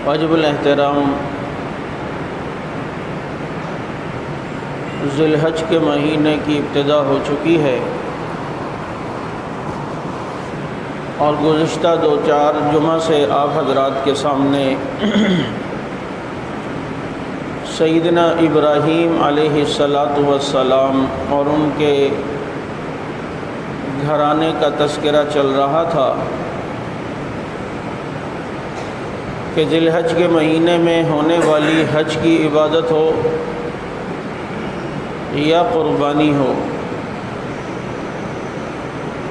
واجب الاحترام ذی الحج کے مہینے کی ابتدا ہو چکی ہے اور گزشتہ 2-4 جمعہ سے آپ حضرات کے سامنے سیدنا ابراہیم علیہ السلام اور ان کے گھرانے کا تذکرہ چل رہا تھا کہ ذی الحج کے مہینے میں ہونے والی حج کی عبادت ہو یا قربانی ہو،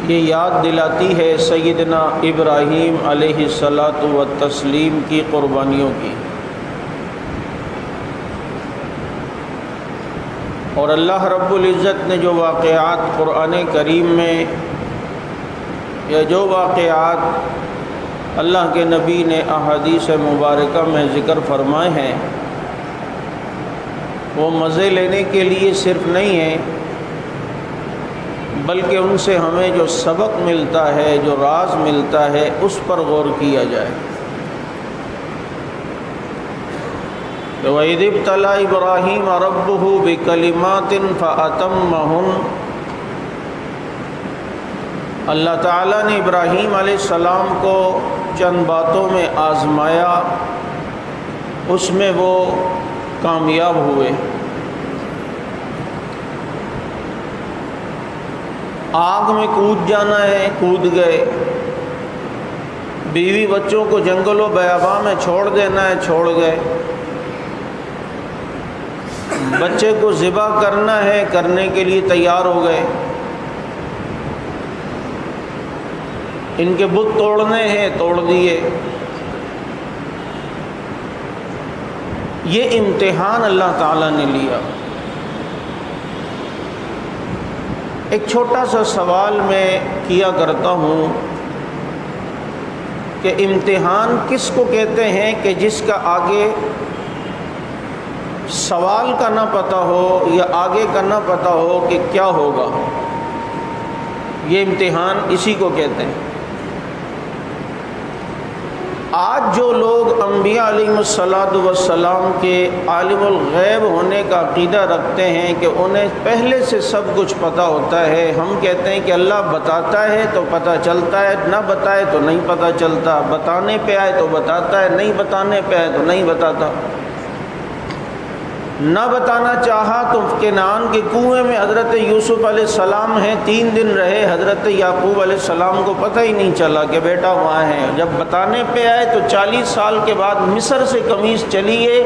یہ یاد دلاتی ہے سیدنا ابراہیم علیہ السلام کی قربانیوں کی، اور اللہ رب العزت نے جو واقعات قرآن کریم میں یا جو واقعات اللہ کے نبی نے احادیث مبارکہ میں ذکر فرمائے ہیں، وہ مزے لینے کے لیے صرف نہیں ہیں، بلکہ ان سے ہمیں جو سبق ملتا ہے، جو راز ملتا ہے، اس پر غور کیا جائے۔ وَإِذِ ابْتَلَىٰ إِبْرَاهِيمَ رَبُّهُ بِكَلِمَاتٍ فَأَتَمَّهُنَّ، اللہ تعالیٰ نے ابراہیم علیہ السلام کو چند باتوں میں آزمایا، اس میں وہ کامیاب ہوئے۔ آگ میں کود جانا ہے، کود گئے، بیوی بچوں کو جنگل و بیاباں میں چھوڑ دینا ہے، چھوڑ گئے، بچے کو ذبح کرنا ہے، کرنے کے لیے تیار ہو گئے، ان کے بت توڑنے ہیں، توڑ دیے۔ یہ امتحان اللہ تعالیٰ نے لیا۔ ایک چھوٹا سا سوال میں کیا کرتا ہوں کہ امتحان کس کو کہتے ہیں کہ جس کا آگے سوال کا نہ پتہ ہو یا آگے کا نہ پتہ ہو کہ کیا ہوگا، یہ امتحان اسی کو کہتے ہیں۔ آج جو لوگ انبیاء علیہ السلام کے عالم الغیب ہونے کا عقیدہ رکھتے ہیں کہ انہیں پہلے سے سب کچھ پتہ ہوتا ہے، ہم کہتے ہیں کہ اللہ بتاتا ہے تو پتہ چلتا ہے، نہ بتائے تو نہیں پتہ چلتا، بتانے پہ آئے تو بتاتا ہے، نہیں بتانے پہ آئے تو نہیں بتاتا۔ نہ بتانا چاہا تو کنعان کے کنویں میں حضرت یوسف علیہ السلام ہیں، 3 دن رہے، حضرت یعقوب علیہ السلام کو پتہ ہی نہیں چلا کہ بیٹا وہاں ہے۔ جب بتانے پہ آئے تو 40 سال کے بعد مصر سے قمیص چلی ہے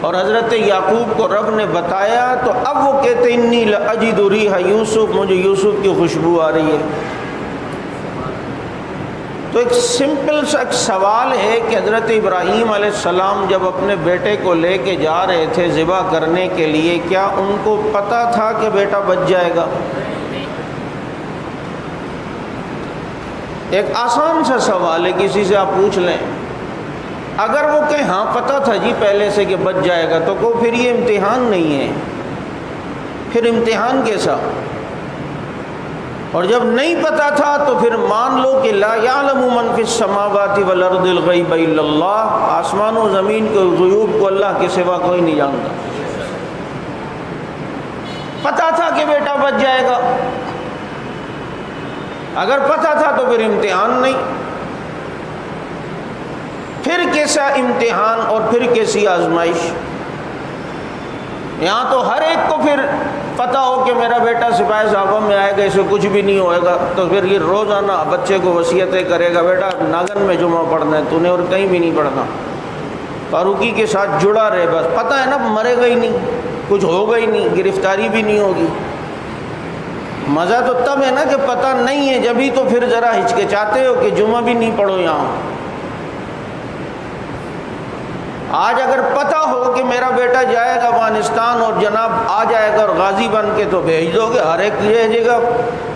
اور حضرت یعقوب کو رب نے بتایا، تو اب وہ کہتے انی لاجد ریح یوسف، مجھے یوسف کی خوشبو آ رہی ہے۔ تو ایک سمپل سا ایک سوال ہے کہ حضرت ابراہیم علیہ السلام جب اپنے بیٹے کو لے کے جا رہے تھے ذبح کرنے کے لیے، کیا ان کو پتہ تھا کہ بیٹا بچ جائے گا؟ ایک آسان سا سوال ہے، کسی سے آپ پوچھ لیں، اگر وہ کہیں ہاں پتہ تھا جی پہلے سے کہ بچ جائے گا، تو کو پھر یہ امتحان نہیں ہے، پھر امتحان کیسا؟ اور جب نہیں پتہ تھا تو پھر مان لو کہ لا یعلم من فی السماوات والارض الغیب الا اللہ، آسمان و زمین کے غیوب کو اللہ کے سوا کوئی نہیں جانتا۔ پتہ تھا کہ بیٹا بچ جائے گا، اگر پتہ تھا تو پھر امتحان نہیں، پھر کیسا امتحان اور پھر کیسی آزمائش؟ یہاں تو ہر ایک کو پھر پتہ ہو کہ میرا بیٹا سپاہی صحابہ میں آئے گا، اسے کچھ بھی نہیں ہوئے گا، تو پھر یہ روزانہ بچے کو وصیتیں کرے گا، بیٹا ناگن میں جمعہ پڑھنا ہے تو نے، اور کہیں بھی نہیں پڑھنا، فاروقی کے ساتھ جڑا رہے، بس پتہ ہے نا مرے گا ہی نہیں، کچھ ہوگا ہی نہیں، گرفتاری بھی نہیں ہوگی۔ مزہ تو تب ہے نا کہ پتہ نہیں ہے، جبھی تو پھر ذرا ہچکچاتے ہو کہ جمعہ بھی نہیں پڑھو یہاں۔ آج اگر پتہ ہو کہ میرا بیٹا جائے گا افغانستان اور جناب آ جائے گا اور غازی بن کے، تو بھیج دو گے، ہر ایک بھیجے گا،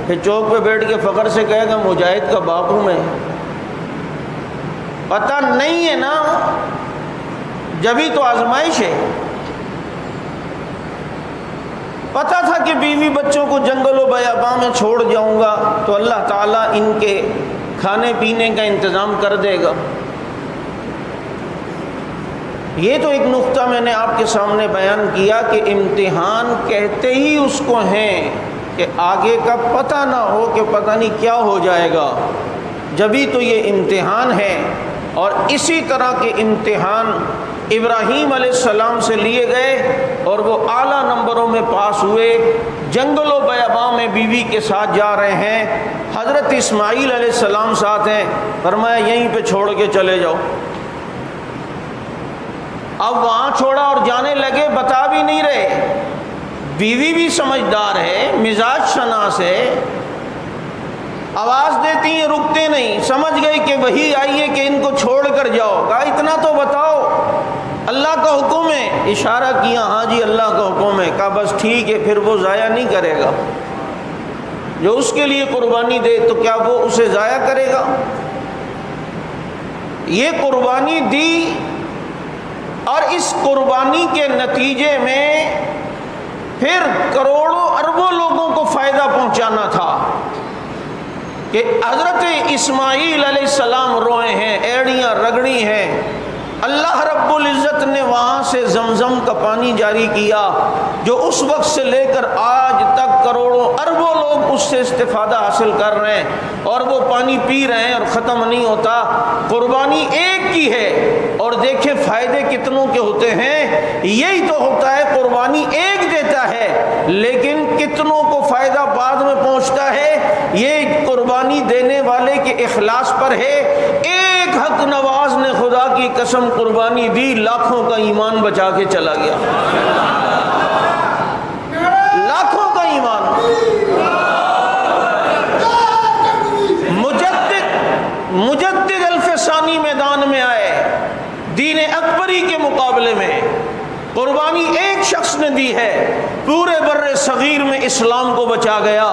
پھر چوک پہ بیٹھ کے فخر سے کہے گا مجاہد کا باپ ہوں میں۔ پتہ نہیں ہے نا، جبھی تو آزمائش ہے۔ پتہ تھا کہ بیوی بچوں کو جنگل و بیاباں میں چھوڑ جاؤں گا تو اللہ تعالیٰ ان کے کھانے پینے کا انتظام کر دے گا، یہ تو ایک نقطہ میں نے آپ کے سامنے بیان کیا کہ امتحان کہتے ہی اس کو ہیں کہ آگے کا پتہ نہ ہو کہ پتہ نہیں کیا ہو جائے گا، جبھی تو یہ امتحان ہے۔ اور اسی طرح کے امتحان ابراہیم علیہ السلام سے لیے گئے اور وہ اعلیٰ نمبروں میں پاس ہوئے۔ جنگل و بیاباں میں بیوی کے ساتھ جا رہے ہیں، حضرت اسماعیل علیہ السلام ساتھ ہیں، فرمایا یہیں پہ چھوڑ کے چلے جاؤ۔ اب وہاں چھوڑا اور جانے لگے، بتا بھی نہیں رہے۔ بیوی بھی سمجھدار ہے، مزاج شناس ہے، آواز دیتی ہیں رکتے نہیں، سمجھ گئی کہ وہی آئی ہے کہ ان کو چھوڑ کر جاؤ۔ کہا اتنا تو بتاؤ، اللہ کا حکم ہے۔ اشارہ کیا، ہاں جی اللہ کا حکم ہے۔ کہا بس ٹھیک ہے، پھر وہ ضائع نہیں کرے گا، جو اس کے لیے قربانی دے تو کیا وہ اسے ضائع کرے گا؟ یہ قربانی دی اور اس قربانی کے نتیجے میں پھر کروڑوں اربوں لوگوں کو فائدہ پہنچانا تھا کہ حضرت اسماعیل علیہ السلام روئے ہیں، ایڑیاں رگڑی ہیں۔ اللہ رب العزت نے وہاں سے زمزم کا پانی جاری کیا، جو اس وقت سے لے کر آج تک کروڑوں اربوں لوگ اس سے استفادہ حاصل کر رہے ہیں اور وہ پانی پی رہے ہیں اور ختم نہیں ہوتا۔ قربانی ایک کی ہے اور دیکھیں فائدے کتنوں کے ہوتے ہیں۔ یہی تو ہوتا ہے، قربانی ایک دیتا ہے لیکن کتنوں کو فائدہ بعد میں پہنچتا ہے۔ یہ قربانی دینے والے کے اخلاص پر ہے۔ ایک حق نواز نے خدا کی قسم قربانی دی، لاکھوں کا ایمان بچا کے چلا گیا، لاکھوں کا ایمان۔ مجدد الف ثانی میدان میں آئے، دین اکبری کے مقابلے میں قربانی ایک شخص نے دی ہے، پورے بر صغیر میں اسلام کو بچا گیا۔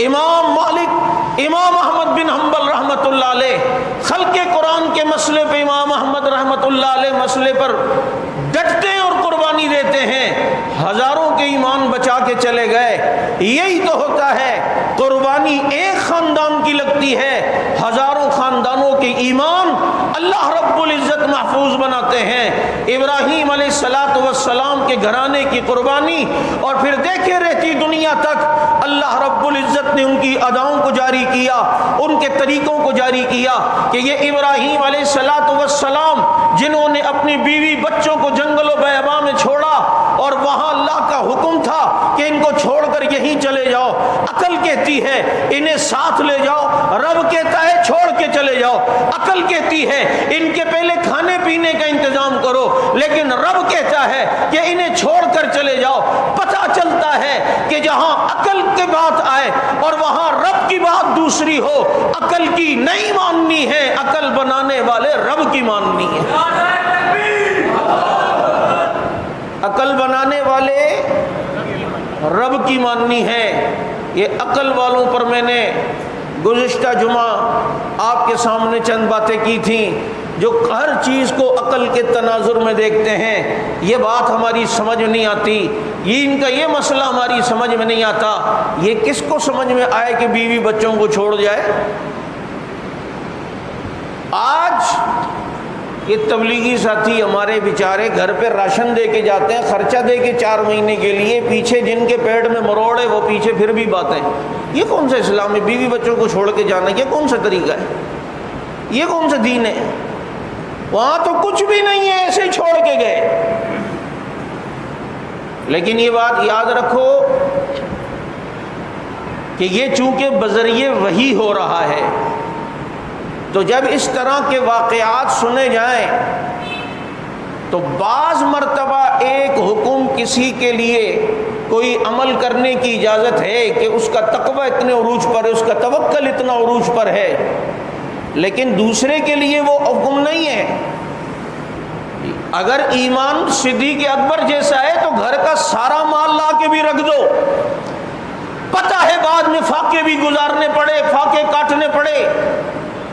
امام مالک، امام احمد بن حنبل رحمۃ اللہ علیہ خلق قرآن کے مسئلے پہ، امام احمد رحمۃ اللہ علیہ مسئلے پر ڈٹتے ہیں اور قربانی دیتے ہیں، ہزاروں کے ایمان بچا کے چلے گئے۔ یہی تو ہوتا ہے، قربانی ایک خاندان کی لگتی ہے، ہزاروں خاندانوں کے ایمان اللہ رب العزت محفوظ بناتے ہیں۔ ابراہیم علیہ السلام کے گھرانے کی قربانی اور پھر دیکھے رہتی دنیا تک اللہ رب العزت نے ان کی اداؤں کو جاری کیا، ان کے طریقوں کو جاری کیا کہ یہ ابراہیم علیہ السلام جنہوں نے اپنی بیوی بچوں کو جنگل و بیاباں میں چھوڑا اور وہاں اللہ کا حکم تھا کہ ان کو چھوڑ کر یہیں چلے جاؤ، عقل کہتی ہے انہیں ساتھ لے جاؤ، رب کہتا ہے چھوڑ کے چلے جاؤ۔ عقل کہتی ہے ان کے پہلے کھانے پینے کا انتظام کرو، لیکن رب کہتا ہے کہ انہیں چھوڑ کر چلے جاؤ۔ پتہ چلتا ہے کہ جہاں عقل کی بات آئے اور وہاں رب کی بات دوسری ہو، عقل کی نہیں ماننی ہے، عقل بنانے والے رب کی ماننی ہے۔ عقل بنانے والے رب کی ماننی ہے۔ یہ عقل والوں پر میں نے گزشتہ جمعہ آپ کے سامنے چند باتیں کی تھیں، جو ہر چیز کو عقل کے تناظر میں دیکھتے ہیں۔ یہ بات ہماری سمجھ نہیں آتی، یہ ان کا یہ مسئلہ ہماری سمجھ میں نہیں آتا۔ یہ کس کو سمجھ میں آئے کہ بیوی بچوں کو چھوڑ جائے؟ آج یہ تبلیغی ساتھی ہمارے بیچارے گھر پہ راشن دے کے جاتے ہیں، خرچہ دے کے 4 مہینے کے لیے، پیچھے جن کے پیٹ میں مروڑ ہے وہ پیچھے پھر بھی باتیں۔ یہ کون سا اسلام ہے؟ بیوی بچوں کو چھوڑ کے جانا یہ کون سا طریقہ ہے؟ یہ کون سا دین ہے؟ وہاں تو کچھ بھی نہیں ہے، ایسے ہی چھوڑ کے گئے۔ لیکن یہ بات یاد رکھو کہ یہ چونکہ بذریعہ وحی ہو رہا ہے، تو جب اس طرح کے واقعات سنے جائیں تو بعض مرتبہ ایک حکم کسی کے لیے کوئی عمل کرنے کی اجازت ہے کہ اس کا تقوی اتنے عروج پر ہے، اس کا توکل اتنا عروج پر ہے، لیکن دوسرے کے لیے وہ حکم نہیں ہے۔ اگر ایمان صدیق اکبر جیسا ہے تو گھر کا سارا مال لا کے بھی رکھ دو، پتہ ہے بعد میں فاقے بھی گزارنے پڑے، فاقے کاٹنے پڑے،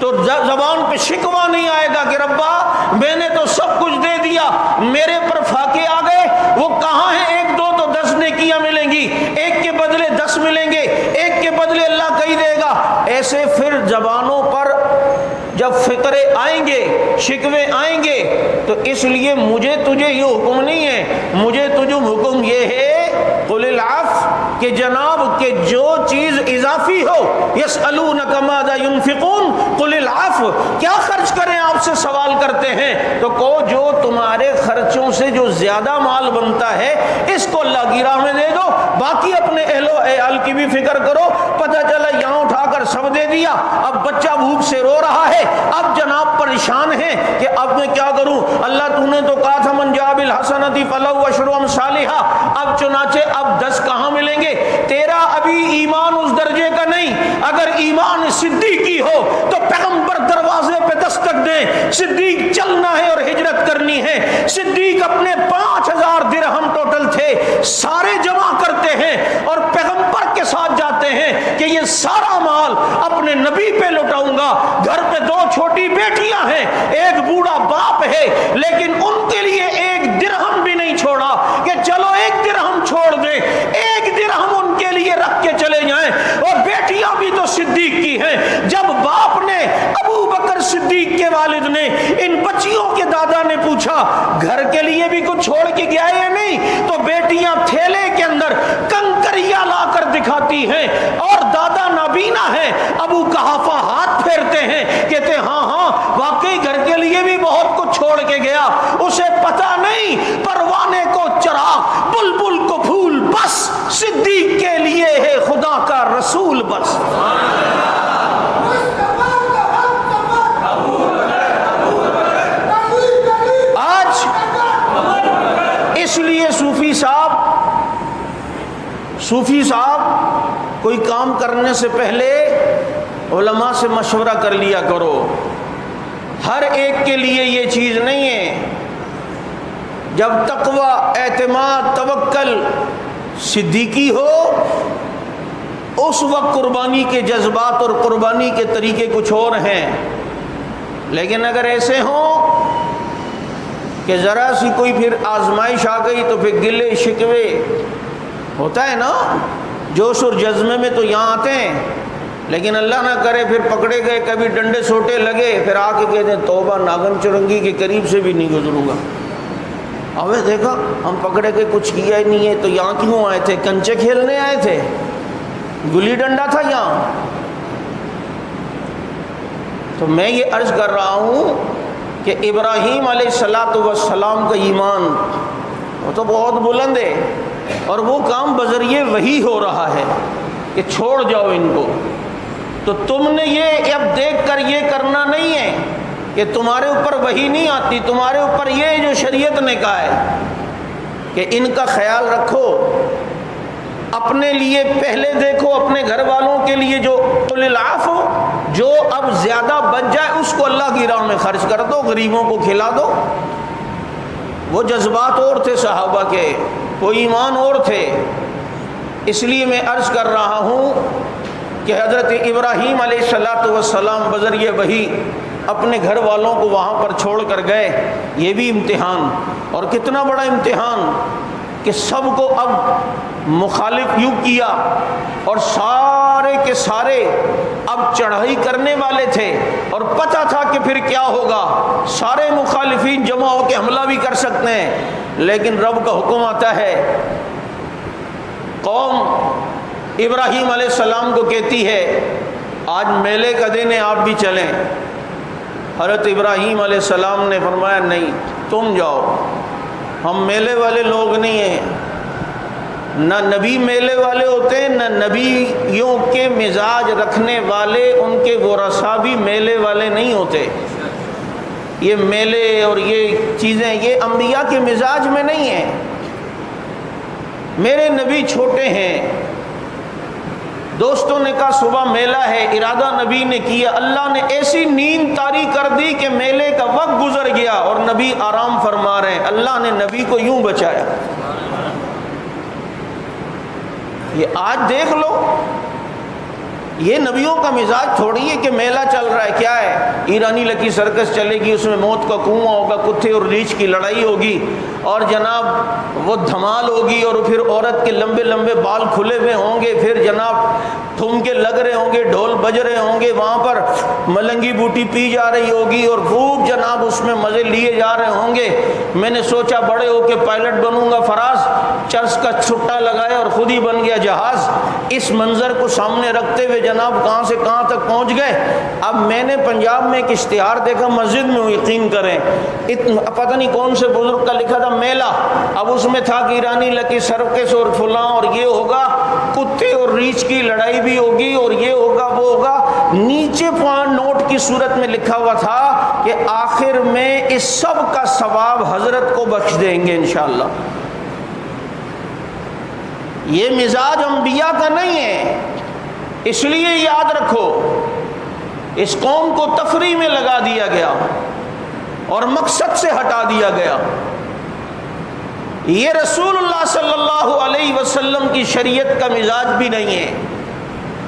تو زبان پہ شکوہ نہیں آئے گا کہ ربا میں نے تو سب کچھ دے دیا، میرے پر فاقے آ گئے، وہ کہاں ہیں؟ 1 2 تو 10 نیکیاں ملیں گی، ایک کے بدلے 10 ملیں گے، ایک کے بدلے اللہ کہیں دے گا۔ ایسے پھر زبانوں پر جب فکرے آئیں گے، شکوے آئیں گے، تو اس لیے مجھے تجھے یہ حکم نہیں ہے، مجھے تجھے حکم یہ ہے قل العفو، کہ جناب کہ جو چیز اضافی ہو، یسألونک ماذا ینفقون قل العفو، کیا خرچ کریں آپ سے سوال کرتے ہیں، تو کہو جو تمہارے خرچوں سے جو زیادہ مال بنتا ہے اس کو اللہ کی راہ میں دے دو، باقی اپنے اہل و عیال کی بھی فکر کرو۔ پتہ چلا یہاں اٹھا کر سب دے دیا، اب بچہ بھوک سے رو رہا ہے، اب جناب پریشان ہیں کہ اب میں کیا کروں، اللہ تو نے تو کہا تھا من جاء بالحسنۃ فلہ عشر امثالھا، اب چنانچہ اب 10 کہاں ملیں گے، تیرا ابھی ایمان اس درجے کا نہیں، اگر ایمان صدیقی ہو تو پیغمبر دروازے پہ دستک دیں، صدیق چلنا ہے اور ہجرت کرنی ہے، صدیق اپنے 5000 درہم ٹوٹل تھے سارے جمع کرتے ہیں اور پیغمبر کے ساتھ جاتے ہیں کہ یہ سارا مال اپنے نبی پہ لٹاؤں گا، گھر پہ 2 چھوٹی بیٹیاں ہیں، ایک بوڑھا باپ ہے، لیکن ان کے لیے 1 درہم بھی نہیں چھوڑا کہ چلو 1 درہم چھوڑ دیں، 1 درہم ان کے لیے رکھ کے چلے جائیں، اور بیٹیاں بھی تو صدیق کی ہیں۔ جب باپ نے، ابو بکر صدیق کے والد نے ان بچیوں کے دادا نے پوچھا گھر کے لیے بھی کچھ چھوڑ کے گیا یا نہیں، تو بیٹیاں تھیلے کے اندر کنکریاں لا کر دکھاتی ہیں، اور دادا نابینا ہے، ابو قحافہ ہاتھ پھیرتے ہیں، کہتے ہاں ہاں واقعی گھر کے لیے بھی بہت کچھ چھوڑ کے گیا، اسے پتہ نہیں پروانے کو چراغ، بلبل کو پھول، بس صدیق کے لیے ہے خدا کا رسول بس۔ آج اس لیے صوفی صاحب کوئی کام کرنے سے پہلے علماء سے مشورہ کر لیا کرو، ہر ایک کے لیے یہ چیز نہیں ہے۔ جب تقوی، اعتماد، توکل صدیقی ہو اس وقت قربانی کے جذبات اور قربانی کے طریقے کچھ اور ہیں، لیکن اگر ایسے ہوں کہ ذرا سی کوئی پھر آزمائش آ گئی تو پھر گلے شکوے ہوتا ہے نا، جوش اور جذبے میں تو یہاں آتے ہیں، لیکن اللہ نہ کرے پھر پکڑے گئے، کبھی ڈنڈے سوٹے لگے، پھر آ کے کہتے ہیں توبہ، ناگن چرنگی کے قریب سے بھی نہیں گزروں گا۔ ابے دیکھا ہم پکڑے گئے، کچھ کیا ہی نہیں ہے، تو یہاں کیوں آئے تھے؟ کنچے کھیلنے آئے تھے؟ گلی ڈنڈا تھا یہاں؟ تو میں یہ عرض کر رہا ہوں کہ ابراہیم علیہ السلام کا ایمان وہ تو بہت بلند ہے، اور وہ کام بذریعہ وحی ہو رہا ہے کہ چھوڑ جاؤ ان کو، تو تم نے یہ اب دیکھ کر یہ کرنا نہیں ہے کہ تمہارے اوپر وحی نہیں آتی، تمہارے اوپر یہ جو شریعت نے کہا ہے کہ ان کا خیال رکھو، اپنے لیے پہلے دیکھو، اپنے گھر والوں کے لیے جو قل العفو، جو اب زیادہ بچ جائے اس کو اللہ کی راہ میں خرچ کر دو، غریبوں کو کھلا دو۔ وہ جذبات اور تھے صحابہ کے، وہ ایمان اور تھے۔ اس لیے میں عرض کر رہا ہوں کہ حضرت ابراہیم علیہ السلام بذریعہ وحی اپنے گھر والوں کو وہاں پر چھوڑ کر گئے، یہ بھی امتحان، اور کتنا بڑا امتحان کہ سب کو اب مخالف یوں کیا، اور سارے کے سارے اب چڑھائی کرنے والے تھے، اور پتہ تھا کہ پھر کیا ہوگا، سارے مخالفین جمع ہو کے حملہ بھی کر سکتے ہیں، لیکن رب کا حکم آتا ہے، قوم ابراہیم علیہ السلام کو کہتی ہے آج میلے کا دن ہے آپ بھی چلیں۔ حضرت ابراہیم علیہ السلام نے فرمایا نہیں، تم جاؤ، ہم میلے والے لوگ نہیں ہیں، نہ نبی میلے والے ہوتے ہیں، نہ نبیوں کے مزاج رکھنے والے، ان کے ورثاء بھی میلے والے نہیں ہوتے۔ یہ میلے اور یہ چیزیں یہ انبیاء کے مزاج میں نہیں ہیں۔ میرے نبی چھوٹے ہیں، دوستوں نے کہا صبح میلہ ہے، ارادہ نبی نے کیا، اللہ نے ایسی نیند طاری کر دی کہ میلے کا وقت گزر گیا اور نبی آرام فرما رہے ہیں، اللہ نے نبی کو یوں بچایا۔ یہ آج دیکھ لو، یہ نبیوں کا مزاج تھوڑی ہے کہ میلہ چل رہا ہے. کیا ہے؟ ایرانی لکی سرکس چلے گی، اس میں موت کا کنواں ہوگا، کتے اور ریچھ کی لڑائی ہوگی، اور جناب وہ دھمال ہوگی، اور پھر عورت کے لمبے لمبے بال کھلے ہوئے ہوں گے، پھر جناب ٹھمکے لگ رہے ہوں گے، ڈھول بج رہے ہوں گے، وہاں پر ملنگی بوٹی پی جا رہی ہوگی، اور خوب جناب اس میں مزے لیے جا رہے ہوں گے. میں نے سوچا بڑے ہو کے پائلٹ بنوں گا فراز، چرس کا چھٹا لگایا اور خود ہی بن گیا جہاز. اس منظر کو سامنے رکھتے ہوئے جناب کہاں سے کہاں تک پہنچ گئے. اب میں نے پنجاب میں ایک اشتہار دیکھا مسجد میں، یقین کریں پتہ نہیں کون سے بزرگ کا لکھا تھا میلہ. اب اس میں تھا کہ ایرانی لکی سرکس اور فلاں اور یہ ہوگا، کتے اور ریچھ کی لڑائی بھی ہوگی، اور یہ ہوگا وہ ہوگا. نیچے نوٹ کی صورت میں لکھا ہوا تھا کہ آخر میں اس سب کا ثواب حضرت کو بخش دیں گے انشاءاللہ. یہ مزاج انبیاء کا نہیں ہے. اس لیے یاد رکھو اس قوم کو تفریح میں لگا دیا گیا اور مقصد سے ہٹا دیا گیا. یہ رسول اللہ صلی اللہ علیہ وسلم کی شریعت کا مزاج بھی نہیں ہے.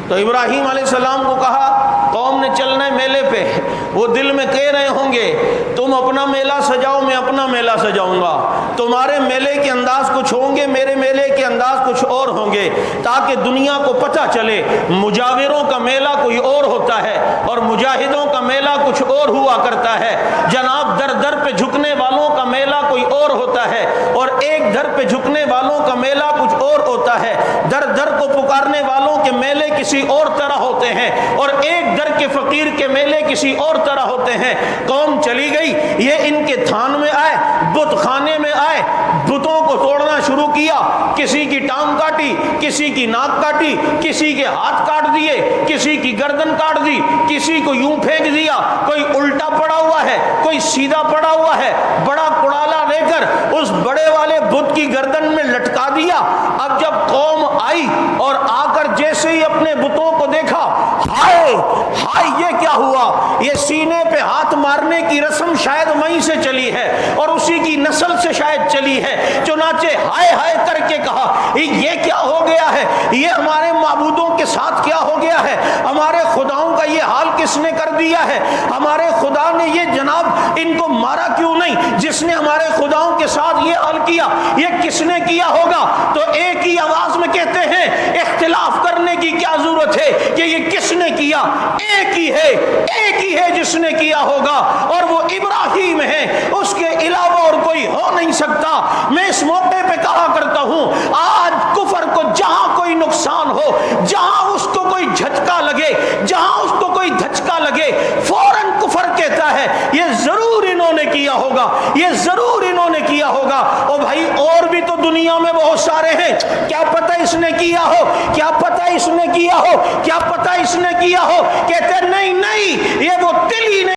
تو ابراہیم علیہ السلام کو کہا قوم نے چلنا ہے میلے پہ، وہ دل میں کہہ رہے ہوں گے تم اپنا میلہ سجاؤ میں اپنا میلہ سجاؤں گا، تمہارے میلے کے انداز کچھ ہوں گے میرے میلے کے انداز کچھ اور ہوں گے، تاکہ دنیا کو پتہ چلے مجاوروں کا میلہ کوئی اور ہوتا ہے اور مجاہدوں کا میلہ کچھ اور ہوا کرتا ہے. جناب در در پہ جھکنے والوں کا میلہ کوئی اور ہوتا ہے، اور ایک در پہ جھکنے والوں کا میلہ کچھ اور ہوتا ہے. در در کو پکارنے والوں کے میلے کسی اور طرح ہوتے ہیں، اور ایک در کے فقیر کے میلے کسی اور طرح ہوتے ہیں. قوم چلی گئی، یہ ان کے تھان میں آئے، بت خانے میں آئے، بتوں کو توڑنا شروع کیا. کسی کی ٹانگ کاٹی، کسی کی ناک کاٹی، کسی کے ہاتھ کاٹ دیے، کسی کی گردن کاٹ دی، کسی کو یوں پھینک دیا، کوئی الٹا پڑا ہوا ہے، کوئی سیدھا پڑا ہوا ہے. بڑا کڑالا لے کر اس بڑے والے بت کی گردن میں لٹکا دیا. اب جب قوم آئی اور آ کر جیسے ہی اپنے بتوں کو دیکھا، ہائے ہائے یہ کیا ہوا. یہ سینے پہ ہاتھ مارنے کی رسم شاید وہیں سے چلی ہے اور اسی کی نسل سے شاید چلی ہے. چنانچہ ہائے ہائے کر کے کہا یہ کیا ہو گیا ہے، یہ ہمارے معبودوں کے ساتھ کیا ہو گیا ہے، ہمارے خداؤں کا یہ حال کس نے کر دیا ہے، ہمارے خدا نے یہ جناب ان کو مارا کیوں نہیں، جس نے ہمارے خداؤں کے ساتھ یہ حال کیا یہ کس نے کیا ہوگا. تو ایک ہی آواز میں کہتے ہیں اختلاف کرنے کی کیا ضرورت ہے کہ یہ کس نے کیا. ایک ہی ہے جس نے کیا ہوگا، اور وہ ابراہیم ہے، اس کے علاوہ اور کوئی ہو نہیں سکتا. میں اس موقع پہ کہا کرتا ہوں آج کفر کو جہاں کوئی نقصان ہو، جہاں اس کو کوئی جھٹکا لگے، جہاں اس کو کوئی دھچکا لگے، فوراً کفر کہتا ہے یہ ضرور انہوں نے کیا ہوگا، یہ ضرور انہوں نے کیا ہوگا. او بھائی اور بھی تو دنیا میں بہت سارے ہیں، کیا پتہ اس نے کیا ہو، کیا پتہ اس نے کیا ہو، کیا پتہ اس نے کیا ہو. کہتے نہیں یہ وہ تل ہی نہیں